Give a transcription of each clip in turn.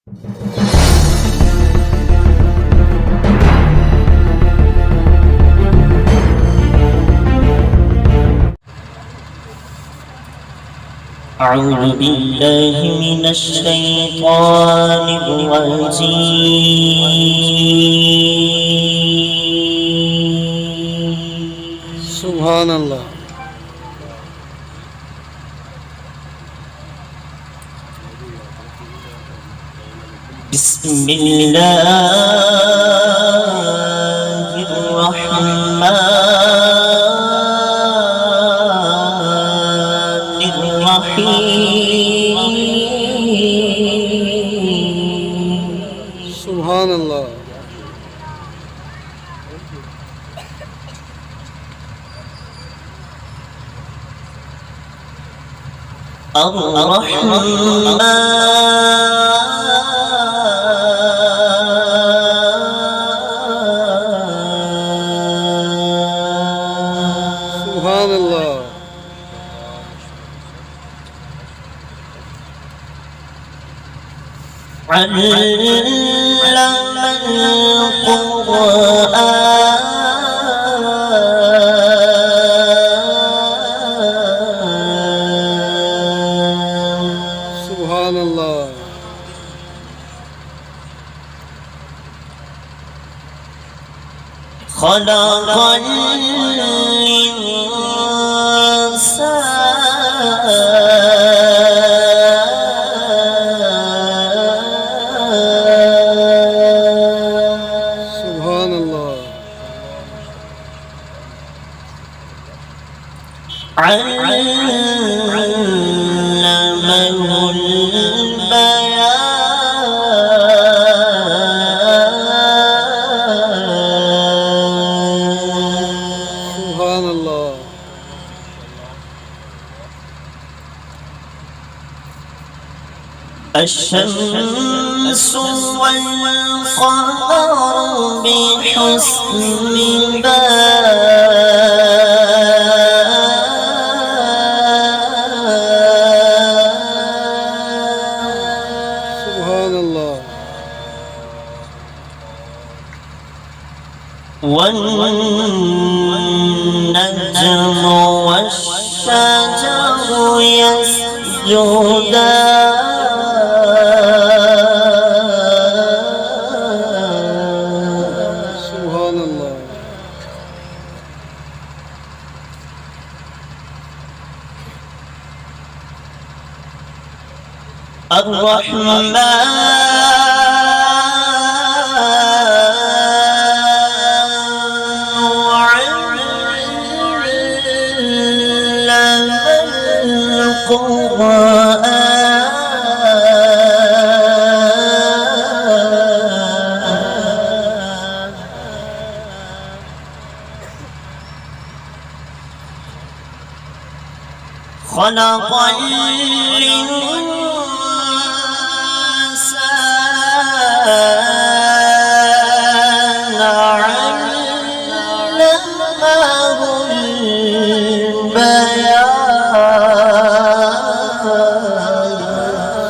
أعوذ بالله من الشيطان الرجيم. سبحان الله. بسم الله الرحمن الرحيم. سبحان الله. سبحان الله. علم القرآن. سبحان الله. خلق الإنسان. سبحان الله. علمه البيان. سبحان الله. الشمس والقمر بحسبان. سبحان الله. والنجم والشجر يسجدان. سبحان الله. الرحمن علم القرآن. خلق الإنسان علمه البيان.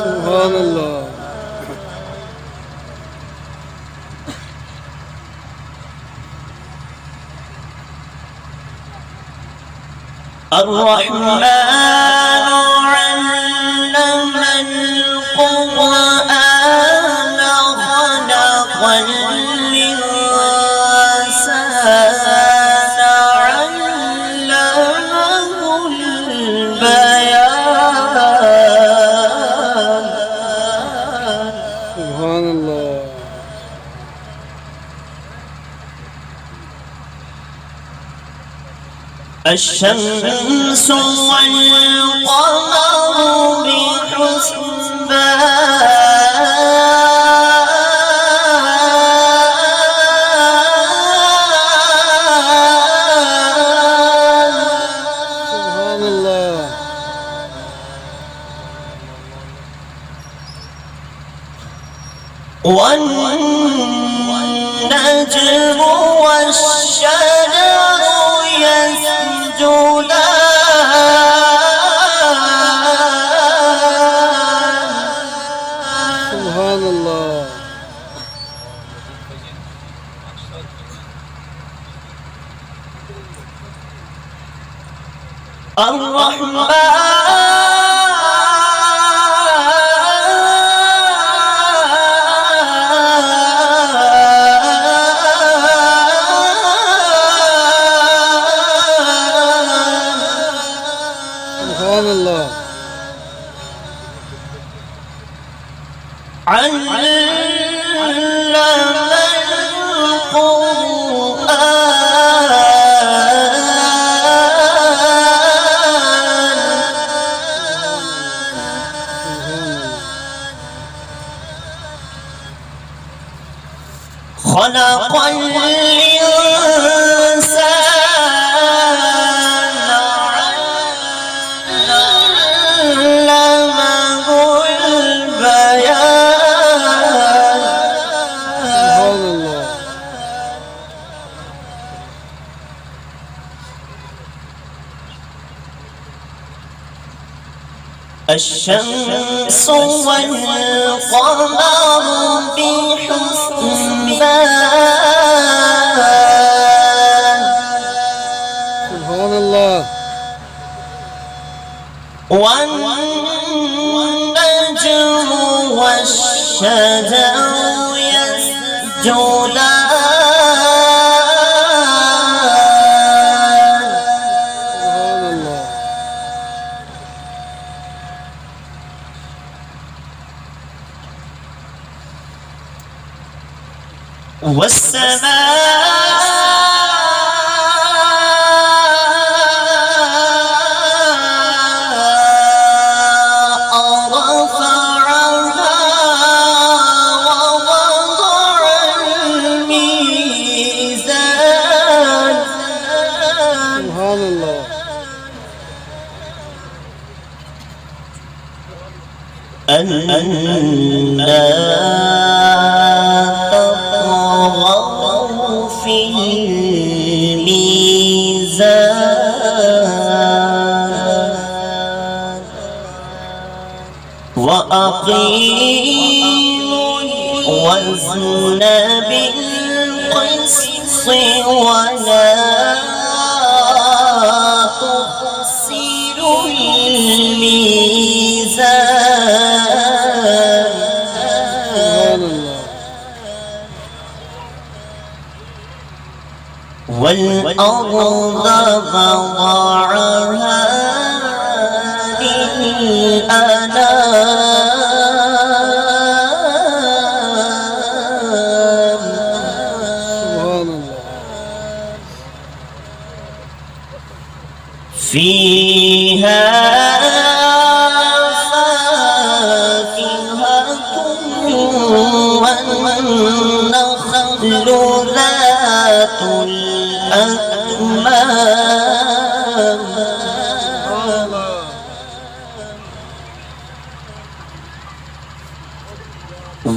سبحان الله. الرحمن علم القرآن خلق الإنسان علمه البيان. سبحان الله. الشمس والقمر بحسبان. سبحان الله. والنجم والشجر يسجدان. سبحان الله. سبحان الله. علم خلق الإنسان علمه البيان. سبحان الله. الشمس والقمر بحسبان. سبحان الله. والنجم والشجر يسجدان. سبحان الله. والسماء رفعها ووضع الميزان. سبحان الله. ألا تطغوا في الميزان وأقيموا الوزن بالقسط ولا تخسروا الميزان. سبحان الله. والأرض وضعها للأنام. سبحان الله. فيها فاكهة والنخل ذات الأكمام.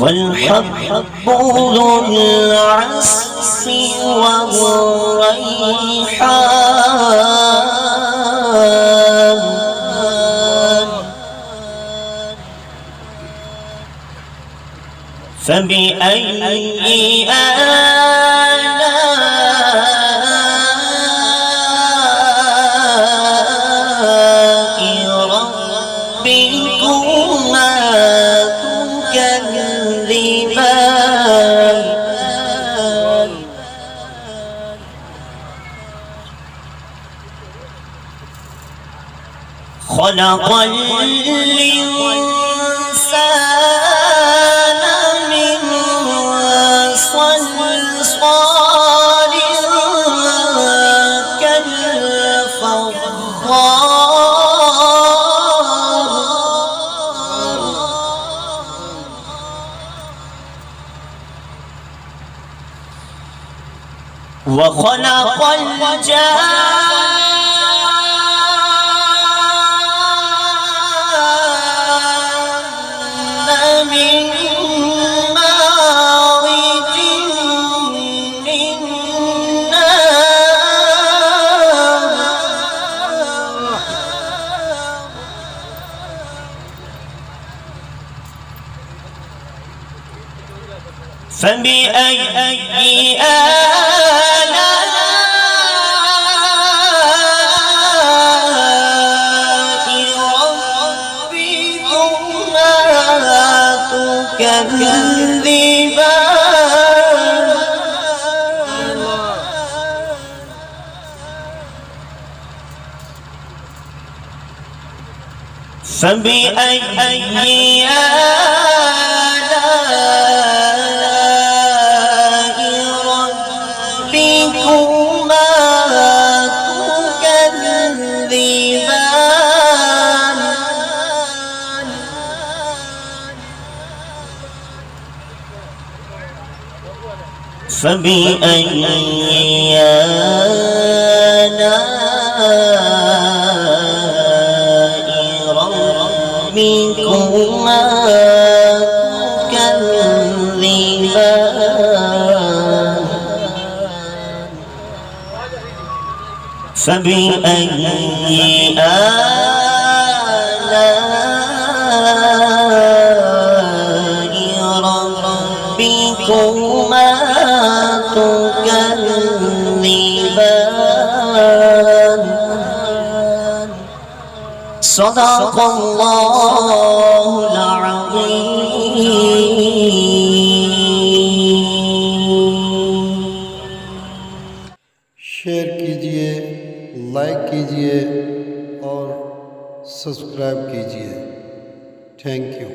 والحب ذو العصف والريحان. فبأي آلاء ربكما تكذبان. خلق الإنسان من صلصال كالفخار وخلق الجان من مارج من نار. فبأي آلاء ربكما تكذبان فبأي آلاء ربكما تكذبان فبأي آلاء ربكما تكذبان فبأي آلاء ربكما تكذبان صدق الله العظيم शेयर कीजिए, लाइक कीजिए और सब्सक्राइब कीजिए। Thank you.